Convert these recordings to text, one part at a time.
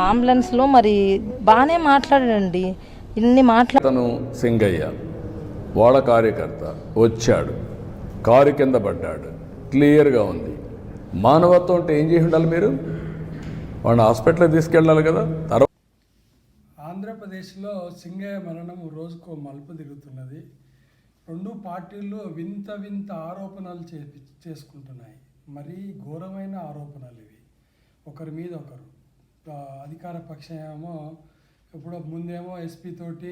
అంబులెన్స్లో మరి బాగానే మాట్లాడండి. ఇన్ని అతను సింగయ్య వాళ్ళ కార్యకర్త వచ్చాడు, కారు కింద పడ్డాడు, క్లియర్గా ఉంది. మానవత్వం అంటే ఏం చేసి ఉండాలి? మీరు వాడిని హాస్పిటల్కి తీసుకెళ్ళాలి కదా. తర్వాత ఆంధ్రప్రదేశ్లో సింగయ్య మరణం రోజుకో మలుపు తిరుగుతున్నది. రెండు పార్టీలు వింత వింత ఆరోపణలు చేసుకుంటున్నాయి. మరీ ఘోరమైన ఆరోపణలు ఇవి, ఒకరి మీద ఒకరు. అధికార పక్షం ఏమో ఇప్పుడు ముందేమో ఎస్పీ తోటి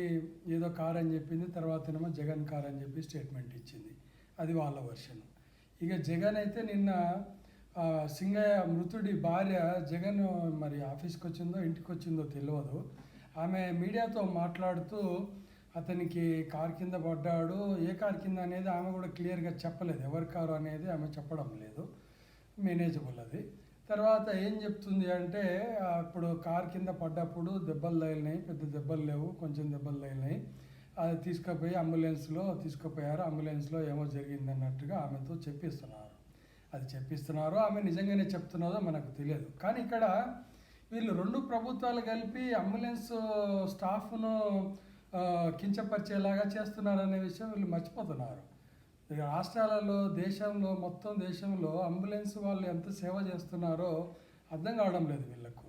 ఏదో కార్ అని చెప్పింది, తర్వాతనేమో జగన్ కార్ అని చెప్పి స్టేట్మెంట్ ఇచ్చింది. అది వాళ్ళ వర్షన్. ఇక జగన్ అయితే నిన్న సింగయ్య మృతుడి భార్య జగన్ మరి ఆఫీస్కి వచ్చిందో ఇంటికి వచ్చిందో తెలియదు, ఆమె మీడియాతో మాట్లాడుతూ అతనికి కారు కింద పడ్డాడు, ఏ కారు కింద అనేది ఆమె కూడా క్లియర్గా చెప్పలేదు. ఎవరి కారు అనేది ఆమె చెప్పడం లేదు, మేనేజబుల్ అది. తర్వాత ఏం చెప్తుంది అంటే, అప్పుడు కారు కింద పడ్డప్పుడు దెబ్బలు తగిలినాయి, పెద్ద దెబ్బలు లేవు, కొంచెం దెబ్బలు తగిలినాయి, అది తీసుకుపోయి అంబులెన్స్లో తీసుకుపోయారు, అంబులెన్స్లో ఏమో జరిగిందన్నట్టుగా ఆమెతో చెప్పిస్తున్నారు. అది చెప్పిస్తున్నారో ఆమె నిజంగానే చెప్తున్నారో మనకు తెలియదు. కానీ ఇక్కడ వీళ్ళు రెండు ప్రభుత్వాలు కలిపి అంబులెన్స్ స్టాఫ్ను కించపరిచేలాగా చేస్తున్నారనే విషయం వీళ్ళు మర్చిపోతున్నారు. రాష్ట్రాలలో దేశంలో మొత్తం దేశంలో అంబులెన్స్ వాళ్ళు ఎంత సేవ చేస్తున్నారో అర్థం కావడం లేదు వీళ్ళకు.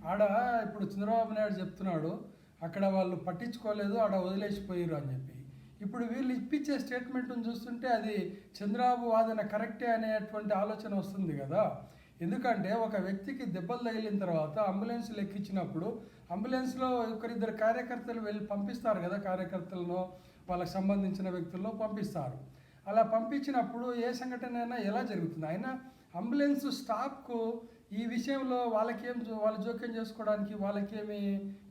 ఆడ ఇప్పుడు చంద్రబాబు నాయుడు చెప్తున్నాడు అక్కడ వాళ్ళు పట్టించుకోలేదు, ఆడ వదిలేసిపోయారు అని చెప్పి. ఇప్పుడు వీళ్ళు ఇప్పించే స్టేట్మెంట్ను చూస్తుంటే అది చంద్రబాబు వాదన కరెక్టే అనేటువంటి ఆలోచన వస్తుంది కదా. ఎందుకంటే ఒక వ్యక్తికి దెబ్బలు తగిలిన తర్వాత అంబులెన్స్లు ఎక్కించినప్పుడు అంబులెన్స్లో ఒకరిద్దరు కార్యకర్తలు వెళ్ళి పంపిస్తారు కదా, కార్యకర్తలను వాళ్ళకి సంబంధించిన వ్యక్తులను పంపిస్తారు. అలా పంపించినప్పుడు ఏ సంఘటన అయినా ఎలా జరుగుతుంది? అయినా అంబులెన్స్ స్టాఫ్కు ఈ విషయంలో వాళ్ళు జోక్యం చేసుకోవడానికి వాళ్ళకేమి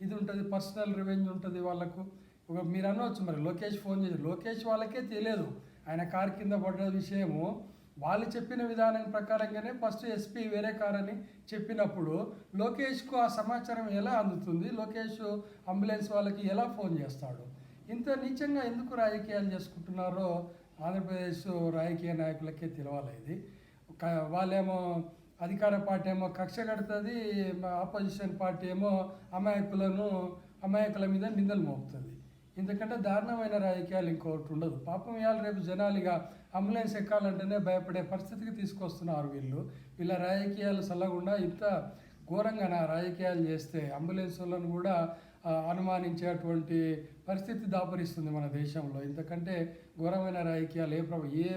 ఇది ఉంటుంది, పర్సనల్ రివెంజ్ ఉంటుంది వాళ్ళకు. మీరు అనవచ్చు మరి లోకేష్ ఫోన్ చేసి, లోకేష్ వాళ్ళకే తెలియదు ఆయన కారు కింద పడ్డ విషయము. వాళ్ళు చెప్పిన విధానం ప్రకారంగానే ఫస్ట్ ఎస్పీ వేరే కార్ అని చెప్పినప్పుడు లోకేష్కు ఆ సమాచారం ఎలా అందుతుంది? లోకేష్ అంబులెన్స్ వాళ్ళకి ఎలా ఫోన్ చేస్తాడు? ఇంత నీచంగా ఎందుకు రాజకీయాలు చేసుకుంటున్నారో ఆంధ్రప్రదేశ్ రాజకీయ నాయకులకే తెలవాలి. ఇది వాళ్ళేమో అధికార పార్టీ ఏమో కక్ష కడుతుంది, ఆపోజిషన్ పార్టీ ఏమో అమాయకుల మీద నిందలు మోపుతుంది. ఎందుకంటే దారుణమైన రాజకీయాలు ఇంకొకటి ఉండదు. పాపం ఇవాళ రేపు జనాలుగా అంబులెన్స్ ఎక్కాలంటేనే భయపడే పరిస్థితికి తీసుకొస్తున్నారు వీళ్ళు. వీళ్ళ రాజకీయాలు చల్లకుండా ఇంత ఘోరంగా రాజకీయాలు చేస్తే అంబులెన్స్ వాళ్ళను కూడా అనుమానించేటువంటి పరిస్థితి దాపరిస్తుంది మన దేశంలో. ఇంతకంటే ఘోరమైన రాజకీయాలు ఏ